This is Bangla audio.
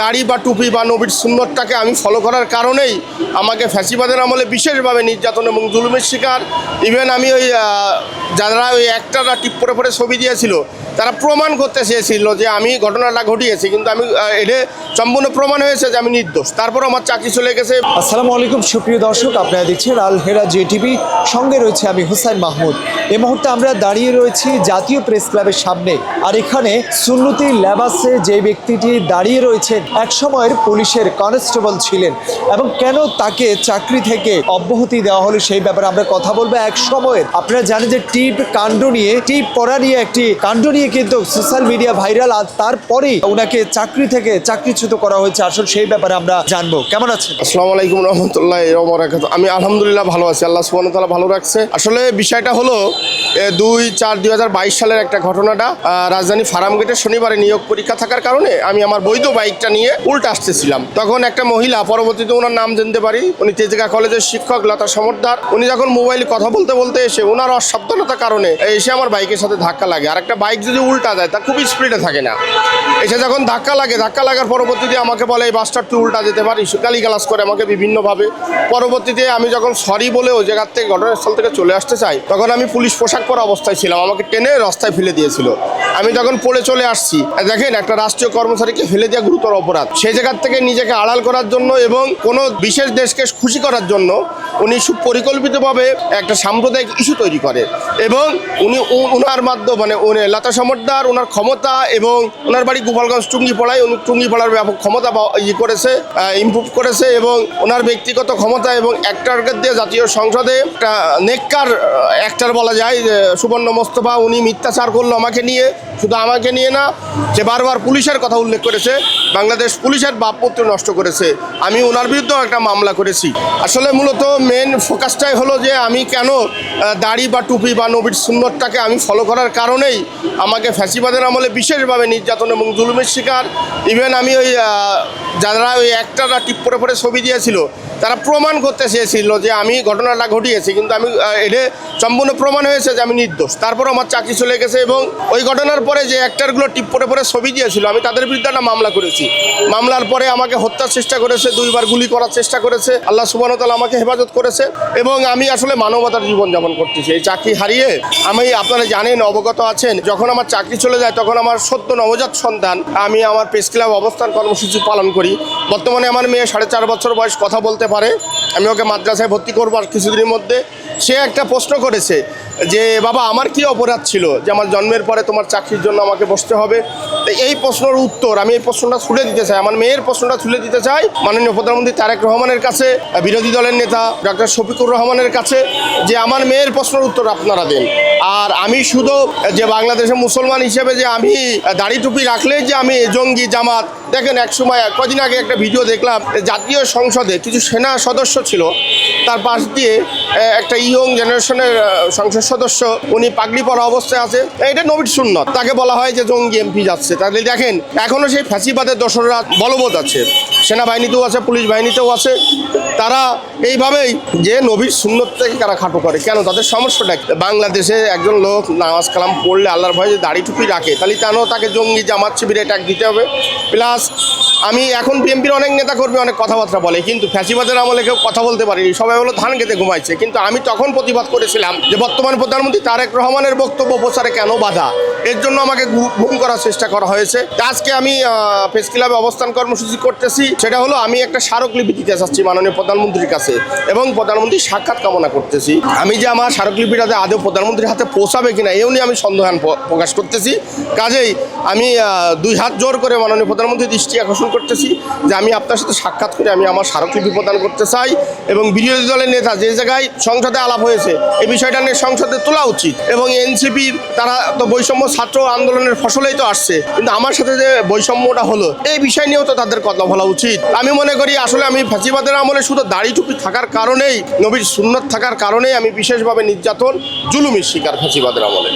দাড়ি বা টুপি বা নবীর সুন্নতটাকে আমি ফলো করার কারণেই আমাকে ফ্যাসিবাদের আমলে বিশেষভাবে নির্যাতন এবং জুলুমের শিকার। ইভেন আমি ওই যারা ওই একটারা টিপ পরে পরে ছবি দিয়েছিল তারা প্রমাণ করতে চেয়েছিল যে আমি ঘটনাটা ঘটিয়েছি, কিন্তু আমি এটা সম্পূর্ণ প্রমাণ হয়েছে যে আমি নির্দোষ। তারপর আমার চাকরি চলে গেছে। আসসালামু আলাইকুম সুপ্রিয় দর্শক, আপনারা দেখছেন আল হেরা জেটিভি, সঙ্গে রয়েছে আমি হুসাইন মাহমুদ। এই মুহূর্তে আমরা দাঁড়িয়ে রয়েছি জাতীয় প্রেস ক্লাবের সামনে। আর এখানে সুন্নতি লেবাসে যে ব্যক্তিটি দাঁড়িয়ে রয়েছেন এক সময়ের পুলিশের কনস্টেবল ছিলেন, এবং কেন তাকে চাকরি থেকে অব্যাহতি দেওয়া হলো সেই ব্যাপারে আমরা কথা বলবো। এক সময়ের আপনারা জানেন যে টিপ পরা নিয়ে একটি কাণ্ড নিয়ে কিন্তু সোশ্যাল মিডিয়া ভাইরাল, আর তারপরেই ওনাকে চাকরি থেকে চাকরিচ্যুত করা হয়েছে। আসলে সেই ব্যাপারে আমরা জানবো। কেমন আছেন? আসসালামু আলাইকুম রহমতুল্লাহ বারাকাতুহু। আমি আলহামদুলিল্লাহ ভালো আছি, আল্লাহ সুবহানাহু ওয়া তাআলা ভালো রাখছে। আসলে বিষয়টা হলো 2/4/2022 সালের একটা ঘটনাটা। রাজধানী ফার্মগেটে শনিবারে নিয়োগ পরীক্ষা থাকার কারণে আমি আমার বৈধ বাইকটা নিয়ে উল্টা আসতেছিলাম। তখন একটা মহিলা, পরবর্তীতে ওনার নাম জানতে পারি, উনি তেজগা কলেজের শিক্ষক লতা সমর্দার। উনি যখন মোবাইলে কথা বলতে বলতে এসে ওনার অসাবধানতার কারণে এসে আমার বাইকের সাথে ধাক্কা লাগে। আর একটা বাইক যদি উল্টা যায় তা খুব স্পিডে থাকে না, এসে যখন ধাক্কা লাগার পরবর্তীতে আমাকে বলে এই বাসটা তুই উল্টা যেতে পারিস, গালিগালাজ করে আমাকে বিভিন্নভাবে। পরবর্তীতে আমি যখন সরি বলে ওই জায়গার থেকে ঘটনাস্থল থেকে চলে আসতে চাই, তখন আমি পুলিশ পোশাক পরা অবস্থায় ছিলাম, আমাকে টেনে রাস্তায় ফেলে দিয়েছিল। আমি যখন পড়ে চলে আসছি, দেখেন একটা রাষ্ট্রীয় কর্মচারীকে ফেলে দেওয়া গুরুতর অপরাধ। সেই জায়গার থেকে নিজেকে আড়াল করার জন্য এবং কোনো বিশেষ দেশকে খুশি করার জন্য উনি সুপরিকল্পিতভাবে একটা সাম্প্রদায়িক ইস্যু তৈরি করে, এবং উনি ওনার মাধ্যমে উনি লতা সমর্দার ওনার ক্ষমতা এবং ওনার বাড়ি গোপালগঞ্জ টুঙ্গিপাড়ায়, উনি টুঙ্গিপাড়ার ব্যাপক ক্ষমতা করেছে, ইমপ্রুভ করেছে, এবং ওনার ব্যক্তিগত ক্ষমতা এবং অ্যাক্টরকে দিয়ে জাতীয় সংসদে একটা নেককার অ্যাক্টর বলা যায় সুবর্ণ মোস্তফা, উনি মিথ্যাচার করলো আমাকে নিয়ে। শুধু আমাকে নিয়ে না, সে বারবার পুলিশের কথা উল্লেখ করেছে, বাংলাদেশ পুলিশের ভাবমূর্তি নষ্ট করেছে। আমি ওনার বিরুদ্ধেও একটা মামলা করেছি। আসলে মূলত মেন ফোকাসটাই হলো যে আমি কেন দাড়ি বা টুপি বা নবীর সুন্নতটাকে আমি ফলো করার কারণেই আমাকে ফ্যাসিবাদের আমলে বিশেষভাবে নির্যাতন এবং জুলুমের শিকার। ইভেন আমি ওই যারা ওই একটারা টিপ পরে পরে ছবি দিয়েছিল তারা প্রমাণ করতে চেয়েছিল যে আমি ঘটনাটা ঘটিয়েছি, কিন্তু আমি এটা সম্পূর্ণ প্রমাণ হয়েছে যে আমি নির্দোষ। তারপর আমার চাকরি চলে গেছে, এবং ওই ঘটনার পরে যে অ্যাক্টরগুলো টিপ পরে পরে ছবি দিয়েছিল আমি তাদের বিরুদ্ধে একটা মামলা করেছি। মামলার পরে আমাকে হত্যার চেষ্টা করেছে, 2বার গুলি করার চেষ্টা করেছে। আল্লাহ সুবহানাহু ওয়া তাআলা আমাকে হেফাজত করেছে, এবং আমি আসলে মানবতার জীবনযাপন করতেছি। এই চাকরি হারিয়ে আমি, আপনারা জানেন, অবগত আছেন, যখন আমার চাকরি চলে যায় তখন আমার সদ্য নবজাত সন্তান, আমি আমার প্রেস ক্লাব অবস্থান কর্মসূচি পালন করি। বর্তমানে আমার মেয়ে 4.5 বছর বয়স, কথা বলতে পারে। আমি ওকে মাদ্রাসায় ভর্তি করবো আর কিছুদিনের মধ্যে। সে একটা প্রশ্ন করেছে যে বাবা আমার কি অপরাধ ছিল যে আমার জন্মের পরে তোমার চাকরির জন্য আমাকে বসতে হবে। তো এই প্রশ্নের উত্তর আমি এই প্রশ্নটা তুলে দিতে চাই, আমার মেয়ের প্রশ্নটা তুলে দিতে চাই মাননীয় প্রধানমন্ত্রী তারেক রহমানের কাছে, বিরোধী দলের নেতা ডক্টর শফিকুর রহমানের কাছে, যে আমার মেয়ের প্রশ্নের উত্তর আপনারা দেন। আর আমি শুধু যে বাংলাদেশের মুসলমান হিসেবে যে আমি দাড়ি টুপি রাখলেই যে আমি জঙ্গি জামাত, দেখেন এক সময় কদিন আগে একটা ভিডিও দেখলাম, জাতীয় সংসদে কিছু সেনা সদস্য ছিল, তার পাশ দিয়ে একটা ইয়ং জেনারেশনের সংসদ সদস্য, উনি পাগড়ি পরা অবস্থায় আছে, এটা নবীর সুন্নত, তাকে বলা হয় যে জঙ্গি এমপি যাচ্ছে। তাহলে দেখেন এখনও সেই ফ্যাসিবাদের দোসররা বলবৎ আছে, সেনাবাহিনীতেও আছে, পুলিশ বাহিনীতেও আছে। তারা এইভাবেই যে নবীর সুন্নত থেকে তারা খাটো করে। কেন? তাদের সমস্যাটা বাংলাদেশে একজন লোক নামাজ কালাম পড়লে আল্লাহর ভয়ে যে দাড়ি টুপি রাখে, তাহলে কেন তাকে জঙ্গি জামাত শিবিরে ট্যাগ দিতে হবে? প্লাস আমি এখন বিএনপির অনেক নেতাকর্মী অনেক কথাবার্তা বলে, কিন্তু ফ্যাসিবাদের আমলে কেউ কথা বলতে পারেনি, সবাই হলো ধান খেতে ঘুমাইছে। কিন্তু আমি তখন প্রতিবাদ করেছিলাম যে বর্তমান প্রধানমন্ত্রী তারেক রহমানের বক্তব্য প্রচারে কেন বাধা, এর জন্য আমাকে গুম করার চেষ্টা করা হয়েছে। আজকে আমি প্রেস ক্লাবে অবস্থান কর্মসূচি করতেছি, সেটা হলো আমি একটা স্মারকলিপি দিতে চাচ্ছি মাননীয় প্রধানমন্ত্রীর কাছে, এবং প্রধানমন্ত্রীর সাক্ষাৎ কামনা করতেছি। আমি যে আমার স্মারকলিপিটাতে আদৌ প্রধানমন্ত্রীর হাতে পৌঁছাবে কিনা এও নিয়ে আমি সন্দেহান প্রকাশ করতেছি। কাজেই আমি 2 হাত জোর করে মাননীয় প্রধানমন্ত্রীর দৃষ্টি আকর্ষণ করতেছি যে আমি আপনার সাথে সাক্ষাৎ করে আমি আমার স্মারকলিপি প্রদান করতে চাই, এবং বিরোধী দলের নেতা যে জায়গায় সংসদে আলাপ হয়েছে এই বিষয়টা নিয়ে সংসদে তোলা উচিত। এবং এনসিপি তারা তো বৈষম্য ছাত্র আন্দোলনের ফসলেই তো আসছে, কিন্তু আমার সাথে যে বৈষম্যটা হলো এই বিষয় নিয়েও তো তাদের কথা বলা উচিত। আমি মনে করি আসলে আমি ফ্যাসিবাদের আমলে শুধু দাড়ি টুপি থাকার কারণেই, নবীর সুন্নত থাকার কারণেই আমি বিশেষভাবে নির্যাতন জুলুমের শিকার ফ্যাসিবাদের আমলে।